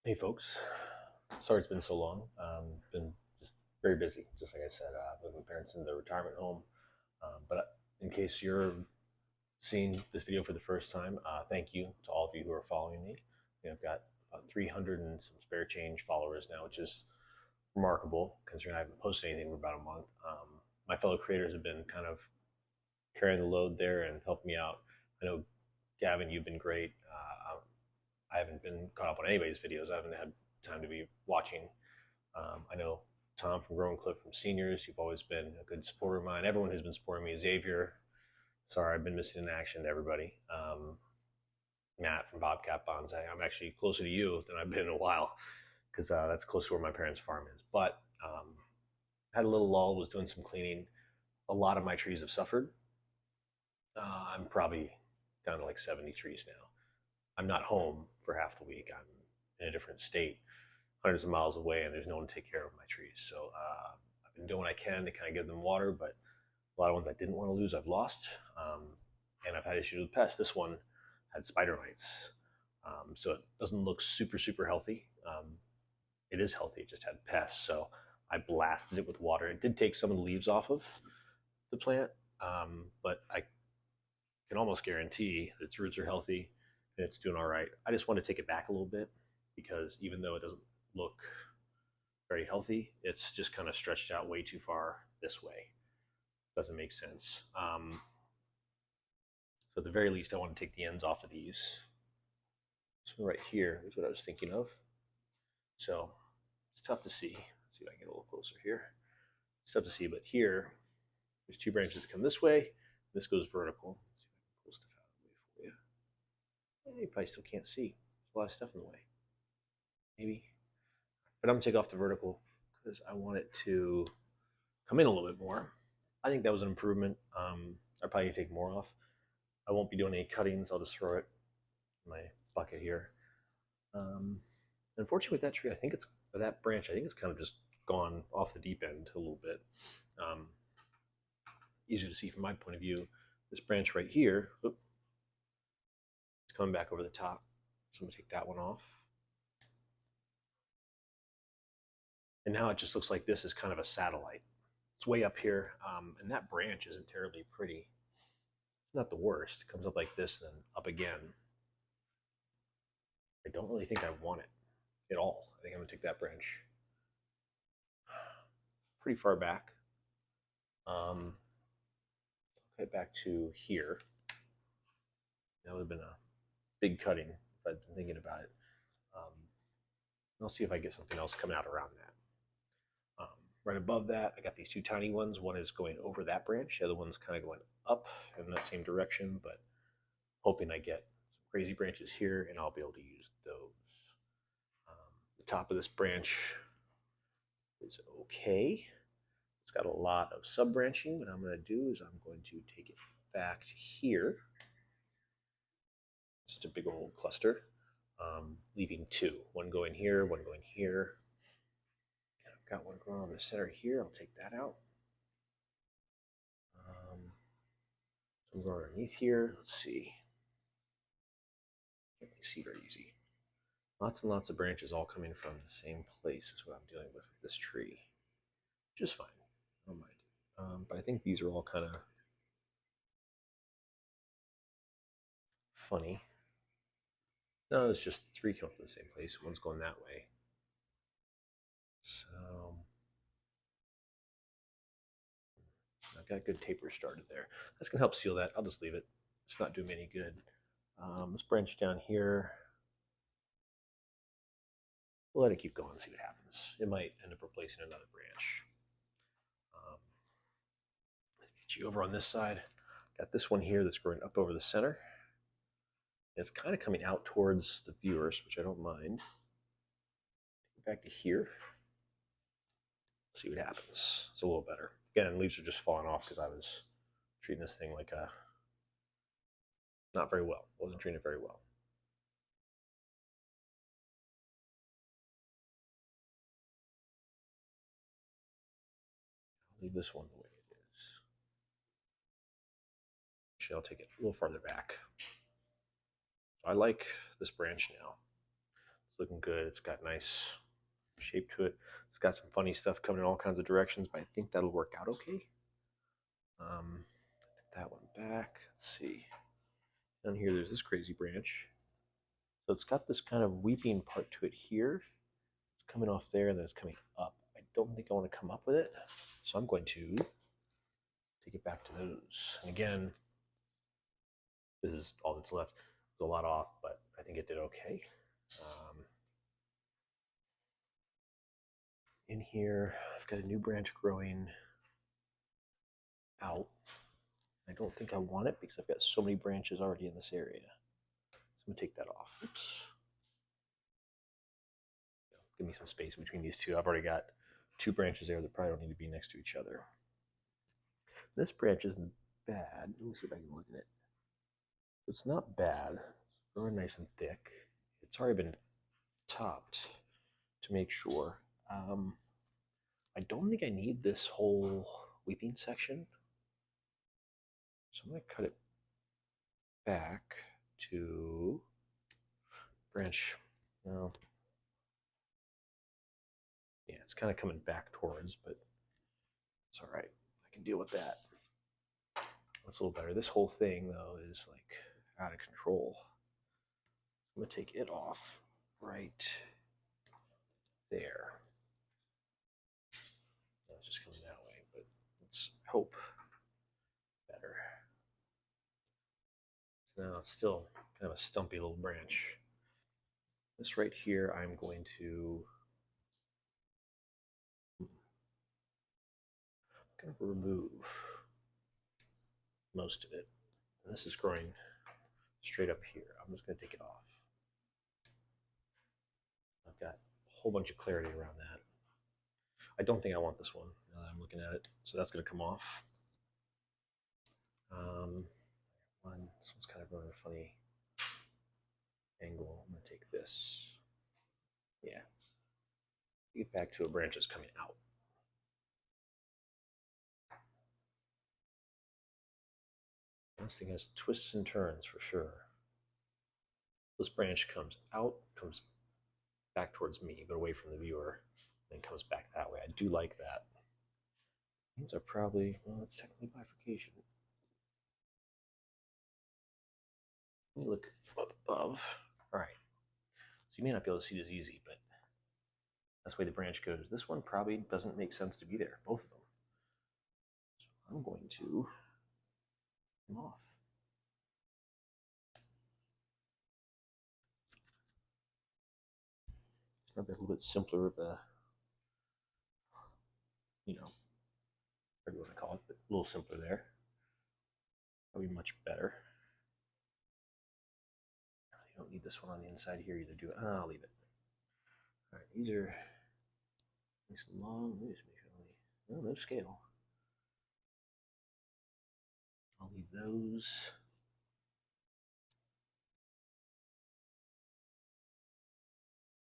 Hey folks, sorry it's been so long. Been just very busy, just like I said, with my parents in the retirement home. But in case you're seeing this video for the first time, thank you to all of you who are following me. I've got about 300 and some spare change followers now, which is remarkable considering I haven't posted anything for about a month. My fellow creators have been kind of carrying the load there and helping me out. I know, Gavin, you've been great. I haven't been caught up on anybody's videos. I haven't had time to be watching. I know Tom from Growing Clip from Seniors. You've always been a good supporter of mine. Everyone who's been supporting me, Xavier. Sorry, I've been missing in action to everybody. Matt from Bobcat Bonsai. I'm actually closer to you than I've been in a while because that's close to where my parents' farm is. But had a little lull, was doing some cleaning. A lot of my trees have suffered. I'm probably down to like 70 trees now. I'm not home for half the week. I'm in a different state, hundreds of miles away, and there's no one to take care of my trees. So I've been doing what I can to kind of give them water, but a lot of ones I didn't want to lose, I've lost. And I've had issues with pests. This one had spider mites. So it doesn't look super, super healthy. It is healthy, it just had pests. So I blasted it with water. It did take some of the leaves off of the plant, but I can almost guarantee that its roots are healthy and it's doing all right. I just want to take it back a little bit because even though it doesn't look very healthy, it's just kind of stretched out way too far this way. Doesn't make sense. So at the very least, I want to take the ends off of these. So right here is what I was thinking of. So it's tough to see. Let's see if I can get a little closer here. It's tough to see, but here, there's two branches that come this way. This goes vertical. Let's see if I can pull stuff out of the way for you. You probably still can't see. There's a lot of stuff in the way. Maybe. But I'm going to take off the vertical because I want it to come in a little bit more. I think that was an improvement. I probably take more off. I won't be doing any cuttings. I'll just throw it in my bucket here. Unfortunately, with that tree, I think it's that branch. I think it's kind of just gone off the deep end a little bit. Easy to see from my point of view. This branch right here, it's coming back over the top. So I'm gonna take that one off. And now it just looks like this is kind of a satellite. It's way up here, and that branch isn't terribly pretty. It's not the worst. It comes up like this, then up again. I don't really think I want it at all. I think I'm gonna take that branch pretty far back. Okay, back to here. That would have been a big cutting if I'd been thinking about it. I'll see if I get something else coming out around that. Right above that, I got these two tiny ones. One is going over that branch. The other one's kind of going up in that same direction, but hoping I get some crazy branches here and I'll be able to use those. The top of this branch is okay. It's got a lot of sub-branching. What I'm going to do is I'm going to take it back to here. Just a big old cluster, leaving two. One going here, one going here. And I've got one growing on the center here. I'll take that out. Some growing underneath here. Let's see. Can't really see very easy. Lots and lots of branches all coming from the same place is what I'm dealing with this tree. Just fine. I don't mind. But I think these are all kind of funny. No, it's just three come from the same place. One's going that way. So I've got good taper started there. That's going to help seal that. I'll just leave it. It's not doing me any good. Let's branch down here. We'll let it keep going and see what happens. It might end up replacing another branch. Let's get you over on this side. Got this one here that's growing up over the center. It's kind of coming out towards the viewers, which I don't mind. Back to here. See what happens. It's a little better. Again, leaves are just falling off because I was treating this thing like not very well. Wasn't treating it very well. I'll leave this one the way it is. Actually, I'll take it a little farther back. I like this branch now. It's looking good. It's got nice shape to it. It's got some funny stuff coming in all kinds of directions, but I think that'll work out okay. That one back. Let's see. Down here, there's this crazy branch. So it's got this kind of weeping part to it here. It's coming off there, and then it's coming up. I don't think I want to come up with it, so I'm going to take it back to those. And again, this is all that's left. There's a lot off, but I think it did okay. In here, I've got a new branch growing out. I don't think I want it because I've got so many branches already in this area. So I'm gonna take that off. Oops. Give me some space between these two. I've already got two branches there that probably don't need to be next to each other. This branch isn't bad. Let me see if I can look at it. It's not bad. It's very nice and thick. It's already been topped to make sure. I don't think I need this whole weeping section. So I'm going to cut it back to branch. Well, yeah, it's kind of coming back towards, but it's all right. I can deal with that. That's a little better. This whole thing, though, is like out of control. I'm going to take it off right there. It's just coming that way, but let's hope better. So now it's still kind of a stumpy little branch. This right here, I'm going to kind of remove most of it. And this is growing straight up here. I'm just going to take it off. I've got a whole bunch of clarity around that. I don't think I want this one now that I'm looking at it. So that's going to come off. This one's kind of running a funny angle. I'm going to take this. Yeah. Get back to a branch that's coming out. This thing has twists and turns for sure. This branch comes out, comes back towards me, but away from the viewer, then comes back that way. I do like that. These are probably, well, it's technically bifurcation. Let me look up above. All right. So you may not be able to see this easy, but that's the way the branch goes. This one probably doesn't make sense to be there, both of them. So I'm going to come off. It's probably a little bit simpler of a, whatever you want to call it, but a little simpler there. Probably much better. You don't need this one on the inside here either, do it. I'll leave it. All right, these are nice and long. Let me just make sure no scale. I'll leave those.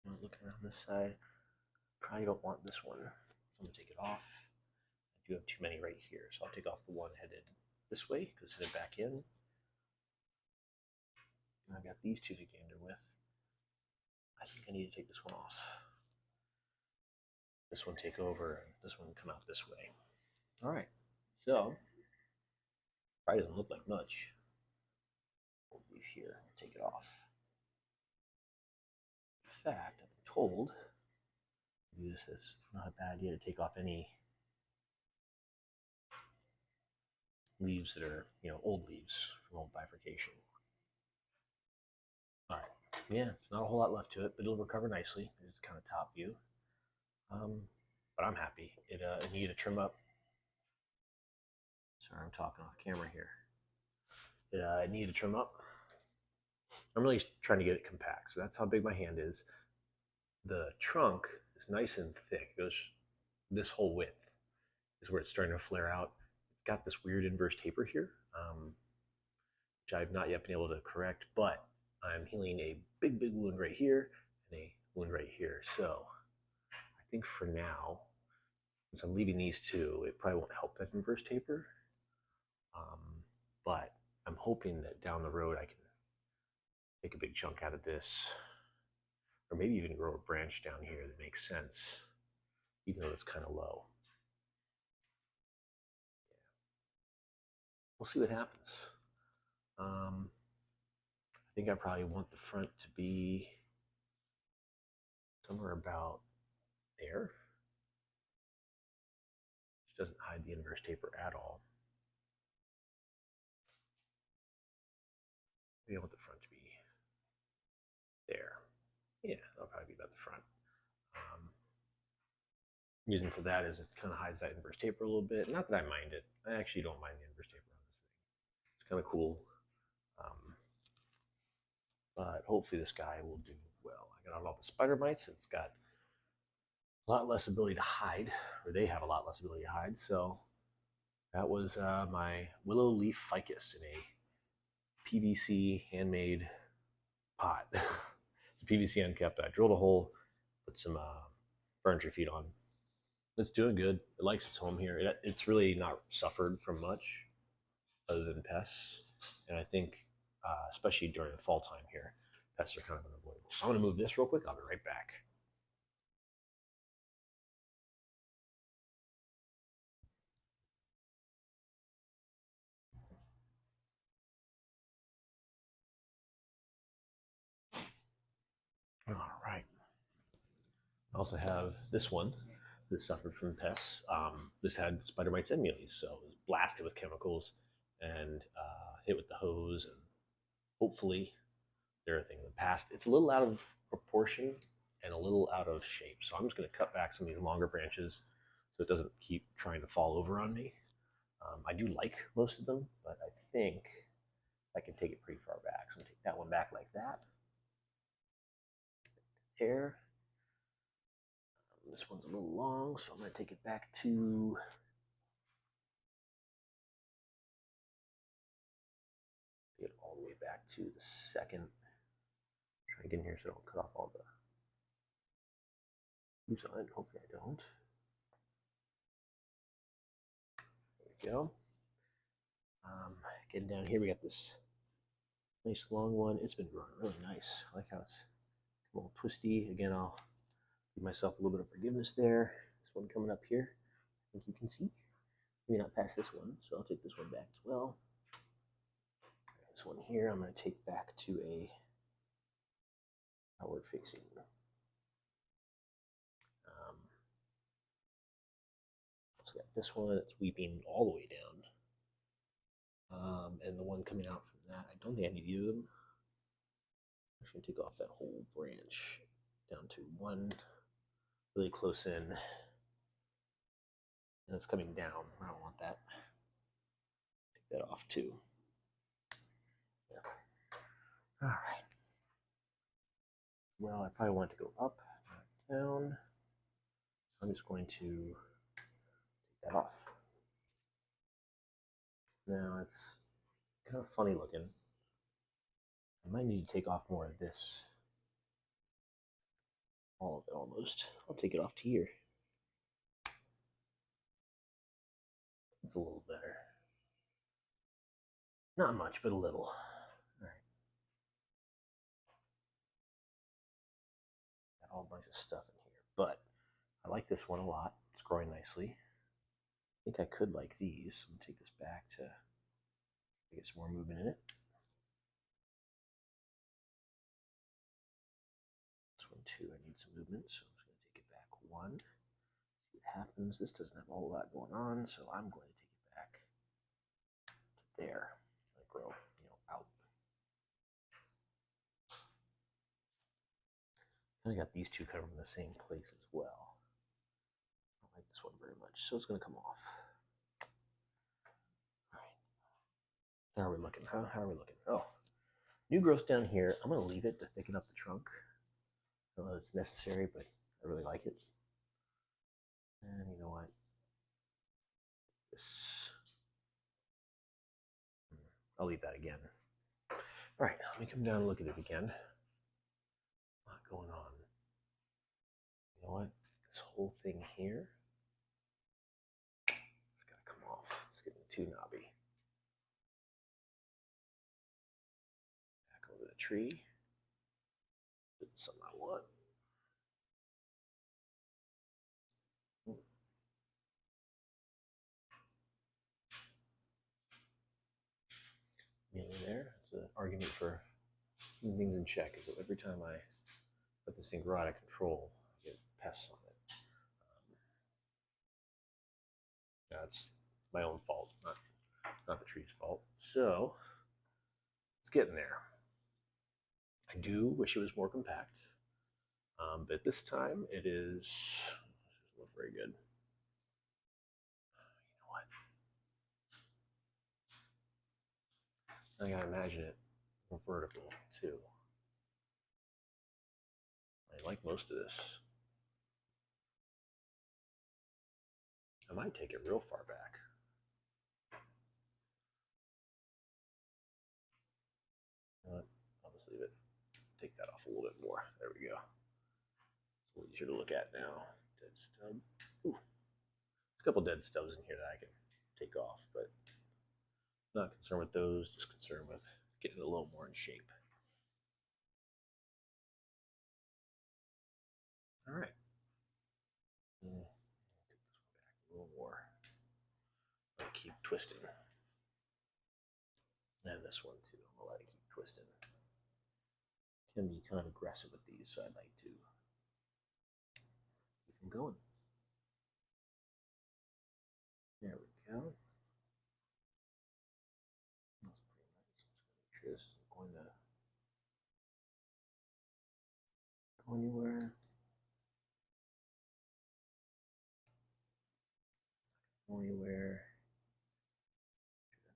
Looking around this side, probably don't want this one, so I'm gonna take it off. I do have too many right here, so I'll take off the one headed this way because it's headed back in. And I've got these two to gander with. I think I need to take this one off. This one take over, and this one come out this way. All right, so probably doesn't look like much. We'll leave here, take it off. In fact, I've been told this is not a bad idea to take off any leaves that are, old leaves from old bifurcation. All right, yeah, there's not a whole lot left to it, but it'll recover nicely. It's kind of top view. But I'm happy. It needed a trim up. Sorry, I'm talking off camera here. It needed a trim up. I'm really trying to get it compact, so that's how big my hand is. The trunk is nice and thick. It goes this whole width is where it's starting to flare out. It's got this weird inverse taper here, which I've not yet been able to correct, but I'm healing a big wound right here and a wound right here. So I think for now, since I'm leaving these two, it probably won't help that inverse taper. But I'm hoping that down the road I can take a big chunk out of this. or maybe even grow a branch down here that makes sense, even though it's kind of low. We'll see what happens. I think I probably want the front to be somewhere about there, which doesn't hide the inverse taper at all. Maybe I want the front to be there. Yeah, that'll probably be about the front. Reason for that is it kind of hides that inverse taper a little bit. Not that I mind it. I actually don't mind the inverse taper on this thing. It's kind of cool. But hopefully this guy will do well. I got all the spider mites. It's got a lot less ability to hide, or they have a lot less ability to hide. So that was my willow leaf ficus in a PVC handmade pot. It's a PVC unkept. I drilled a hole, put some furniture feet on. It's doing good. It likes its home here. It's really not suffered from much other than pests. And I think, especially during the fall time here, pests are kind of unavoidable. So I'm going to move this real quick. I'll be right back. All right. I also have this one that suffered from pests. This had spider mites and mealies, so it was blasted with chemicals and hit with the hose, and hopefully they're a thing of the past. It's a little out of proportion and a little out of shape, so I'm just going to cut back some of these longer branches so it doesn't keep trying to fall over on me. I do like most of them, but I think I can take it pretty far back. So I'm going to take that one back like that. There. This one's a little long, so I'm going to take it back to get all the way back to the second. Try to get in here so I don't cut off all the loose on it. Hopefully I don't. There we go. Getting down here, we got this nice long one. It's been growing really nice. I like how it's a little twisty. Again, I'll give myself a little bit of forgiveness there. This one coming up here, I think you can see. Maybe not past this one, so I'll take this one back as well. This one here, I'm going to take back to a outward facing. So got this one that's weeping all the way down. And the one coming out from that, I don't think I need either of them. I'm just going to take off that whole branch down to one really close in. And it's coming down. I don't want that. Take that off too. Yeah. All right. Well, I probably want it to go up, not down. I'm just going to take that off. Now it's kind of funny looking. I might need to take off more of this. All of it almost. I'll take it off to here. It's a little better. Not much, but a little. All right. Got a whole bunch of stuff in here, but I like this one a lot. It's growing nicely. I think I could like these. I'm gonna take this back to get some more movement in it. This one too, I need some movement, so I'm just gonna take it back one. See what happens. This doesn't have a whole lot going on, so I'm going to take it back to there. Let it grow, out. I got these two kind of in the same place as well. I don't like this one very much, so it's going to come off. All right. How are we looking? How are we looking? Oh, new growth down here. I'm going to leave it to thicken up the trunk. I don't know if it's necessary, but I really like it. And you know what? I'll leave that again. All right, let me come down and look at it again. A lot going on. You know what? This whole thing here, it's got to come off. It's getting too knobby. Back over the tree. It's something I want. argument for keeping things in check is that every time I let this thing grow out of control, I get pests on it. That's my own fault, not the tree's fault. So it's getting there. I do wish it was more compact, but this time it is. Doesn't look very good. You know what? I gotta imagine it more vertical too. I like most of this. I might take it real far back. I'll just leave it. Take that off a little bit more. There we go. It's a little easier to look at now. Dead stub. Ooh. There's a couple dead stubs in here that I can take off, but not concerned with those. Just concerned with getting it a little more in shape. All right. Take this one back a little more. I'll keep twisting. And this one too. I'm gonna let it keep twisting. Can be kind of aggressive with these, so I'd like to keep them going. There we go. That's pretty nice. Let's make sure this isn't going to go anywhere. Go anywhere.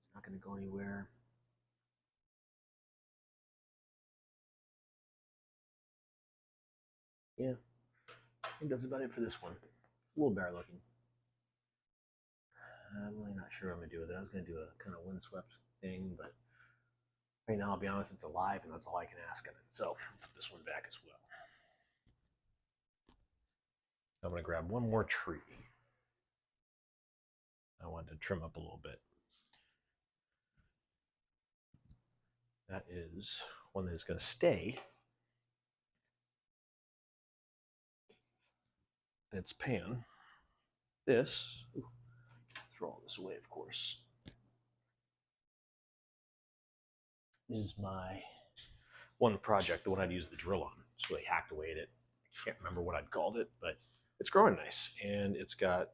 That's not going to go anywhere. Yeah, I think that's about it for this one. It's a little bare looking. I'm really not sure what I'm going to do with it. I was going to do a kind of windswept thing, but right now, I'll be honest, it's alive, and that's all I can ask of it. So, put this one back as well. I'm going to grab one more tree. I wanted to trim up a little bit. That is one that is going to stay in its pan. This, throw all this away, of course, is my one project, the one I'd use the drill on. It's really hacked away at it. I can't remember what I'd called it, but it's growing nice. And it's got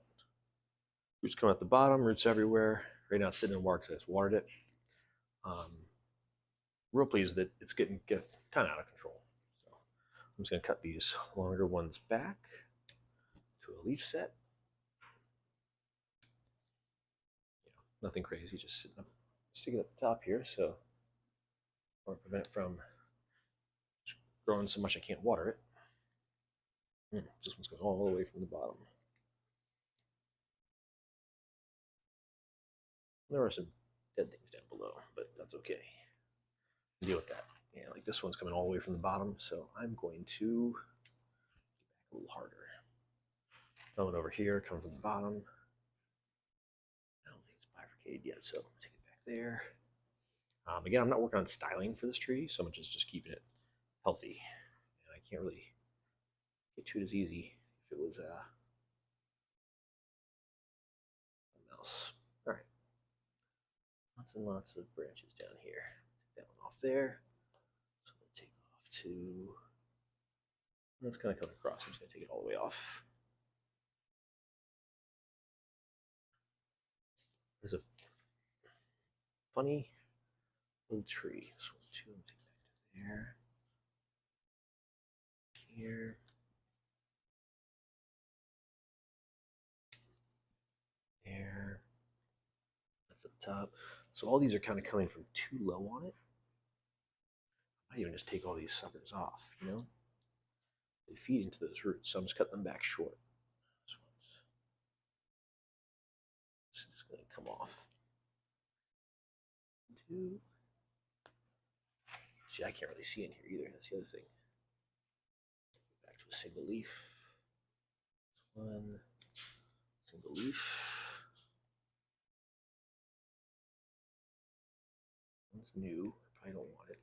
roots coming out the bottom, roots everywhere. Right now it's sitting in water because I just watered it. Real pleased that it's getting kind of out of control. So I'm just going to cut these longer ones back to a leaf set. Nothing crazy, just sitting up, sticking at the top here, so I want to prevent it from growing so much I can't water it. This one's going all the way from the bottom. There are some dead things down below, but that's okay. Deal with that. Yeah, like this one's coming all the way from the bottom, so I'm going to get back a little harder. Another one over here, coming from the bottom. I don't think it's bifurcated yet, so take it back there. Again, I'm not working on styling for this tree so much as just keeping it healthy. And I can't really get to it as easy if it was a mouse. All right. Lots and lots of branches down here. Take that one off there. So I'm going to take off to... That's kind of coming across. I'm just going to take it all the way off. There's a funny little tree. This one too. I'm going to take back to there. Here. There. That's up top. So all these are kind of coming from too low on it. I might even just take all these suckers off, you know? They feed into those roots, so I'm just cutting them back short. This one's just going to come off. Two. See, I can't really see in here either. That's the other thing. Back to a single leaf. This one, single leaf. One's new. I don't want it.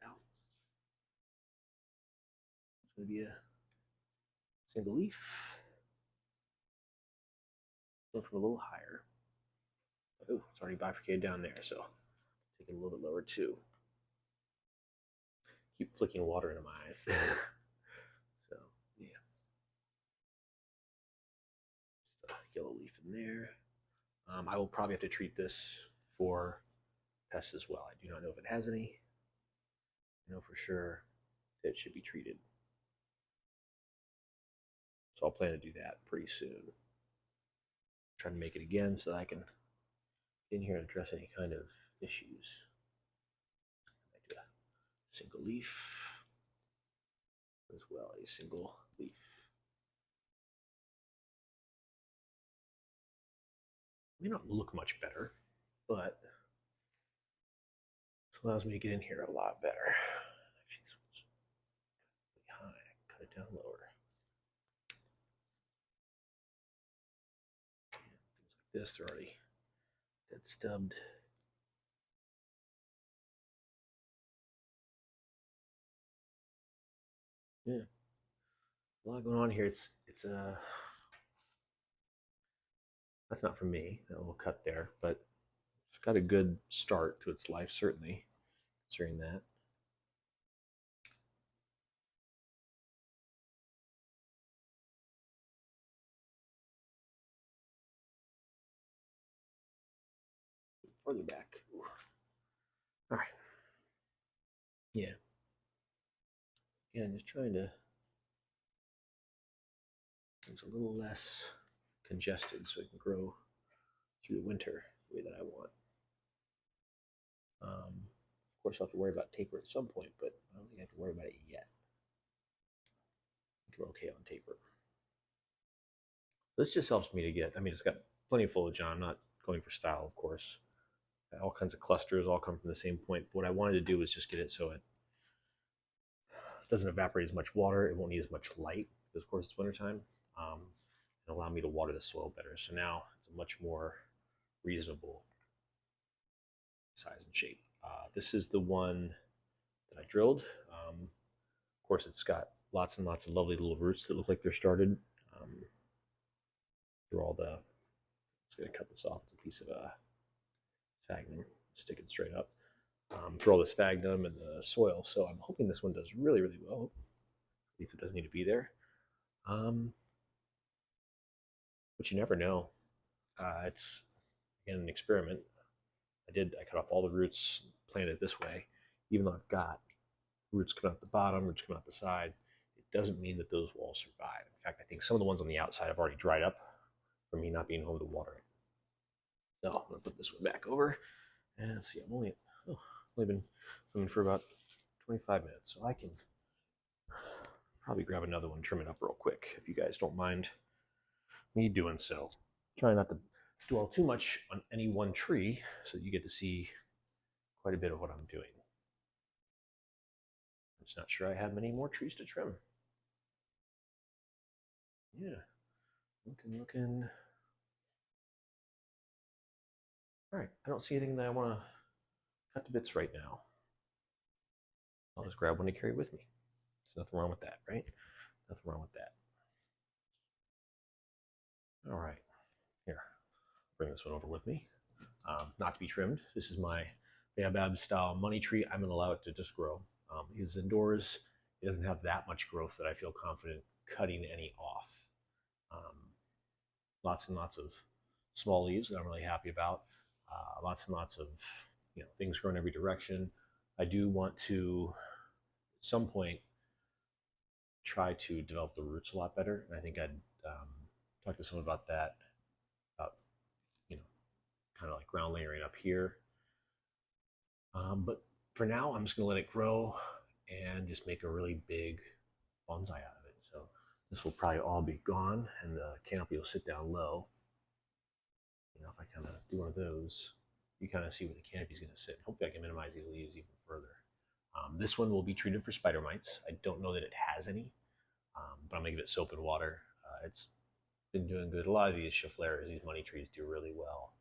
Out. It's going to be a single leaf. Going from a little higher. Oh, it's already bifurcated down there, so Take it a little bit lower too. Keep flicking water into my eyes. So yeah, just a yellow leaf in there. I will probably have to treat this for pests as well. I do not know if it has any. I know for sure that it should be treated. So I'll plan to do that pretty soon. Try to make it again so that I can get in here and address any kind of issues. I do a single leaf as well, a single leaf. May not look much better, but this allows me to get in here a lot better. Actually, this one's really high. I can cut it down lower. Things like this, they're already dead stubbed. Yeah, a lot going on here. It's that's not from me. That little cut there, but it's got a good start to its life, certainly, considering that. Further back. All right. Yeah. Again, just trying to. It's a little less congested, so it can grow through the winter the way that I want. Of course, I'll have to worry about taper at some point, but I don't think I have to worry about it yet. I think we're okay on taper. This just helps me to get. I mean, it's got plenty of foliage on. I'm not going for style, of course. All kinds of clusters all come from the same point. But what I wanted to do was just get it so it doesn't evaporate as much water. It won't need as much light because, of course, it's wintertime. And allow me to water the soil better. So now it's a much more reasonable size and shape. This is the one that I drilled. Of course, it's got lots and lots of lovely little roots that look like they're started through all the. Just gonna cut this off. It's a piece of sphagnum, stick it straight up. Through all the sphagnum and the soil. So I'm hoping this one does really, really well. At least it doesn't need to be there. But you never know. It's again an experiment. I cut off all the roots, planted it this way, even though I've got roots coming out the bottom, roots coming out the side. It doesn't mean that those will all survive. In fact, I think some of the ones on the outside have already dried up from me not being home to water it. So I'm gonna put this one back over and see. I've only been swimming for about 25 minutes, so I can probably grab another one, trim it up real quick if you guys don't mind me doing so. Try not to dwell too much on any one tree so that you get to see quite a bit of what I'm doing. I'm just not sure I have many more trees to trim. Yeah, looking. All right, I don't see anything that I want to cut to bits right now. I'll just grab one to carry with me. There's nothing wrong with that, right? Nothing wrong with that. All right, here, bring this one over with me. Not to be trimmed. This is my baobab style money tree. I'm going to allow it to just grow. It's indoors. It doesn't have that much growth that I feel confident cutting any off. Lots and lots of small leaves that I'm really happy about. Lots and lots of things growing every direction. I do want to, at some point, try to develop the roots a lot better. And I think I'd talk to someone about that, about kind of like ground layering up here. But for now, I'm just going to let it grow and just make a really big bonsai out of it. So this will probably all be gone, and the canopy will sit down low. If I kind of do one of those, you kind of see where the canopy is going to sit. Hopefully I can minimize these leaves even further. This one will be treated for spider mites. I don't know that it has any, but I'm going to give it soap and water. It's been doing good. A lot of these chauffleurs, these money trees, do really well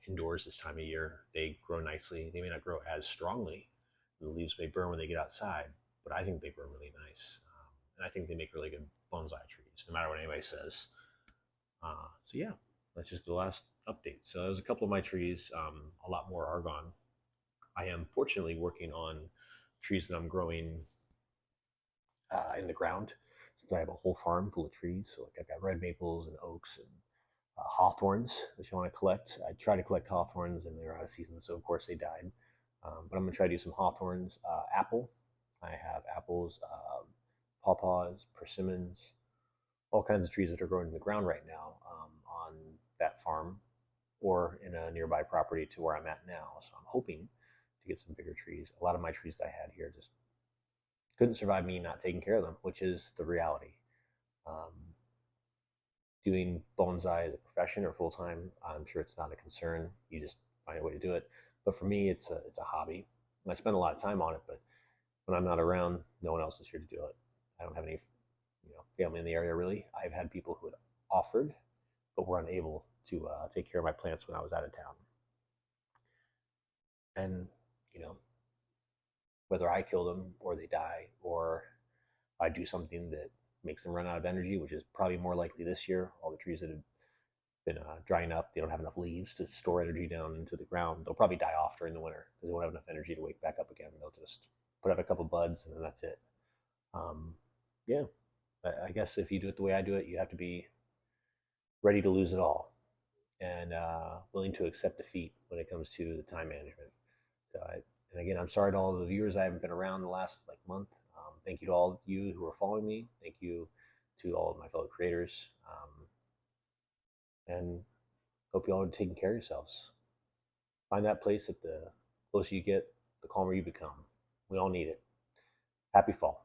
indoors this time of year. They grow nicely. They may not grow as strongly. The leaves may burn when they get outside, but I think they grow really nice. And I think they make really good bonsai trees, no matter what anybody says. So yeah, that's just the last update. So there's a couple of my trees, a lot more argon I am fortunately working on trees that I'm growing in the ground, since I have a whole farm full of trees. So like I've got red maples and oaks and hawthorns, which I want to collect. I tried to collect hawthorns and they're out of season, so of course they died. But I'm gonna try to do some hawthorns. Apple. I have apples, pawpaws, persimmons, all kinds of trees that are growing in the ground right now on that farm or in a nearby property to where I'm at now. So I'm hoping to get some bigger trees. A lot of my trees that I had here just couldn't survive me not taking care of them, which is the reality. Um, Doing bonsai as a profession or full time, I'm sure it's not a concern. You just find a way to do it. But for me, it's a hobby. And I spend a lot of time on it, but when I'm not around, no one else is here to do it. I don't have any, family in the area really. I've had people who had offered, but were unable to take care of my plants when I was out of town. And you know, whether I kill them or they die or I do something that makes them run out of energy, which is probably more likely this year. All the trees that have been drying up, they don't have enough leaves to store energy down into the ground. They'll probably die off during the winter because they won't have enough energy to wake back up again. They'll just put out a couple buds and then that's it. Um, yeah, I guess if you do it the way I do it, you have to be ready to lose it all and willing to accept defeat when it comes to the time management. So and again, I'm sorry to all the viewers I haven't been around the last like month. Thank you to all of you who are following me. Thank you to all of my fellow creators. And hope you all are taking care of yourselves. Find that place that the closer you get, the calmer you become. We all need it. Happy fall.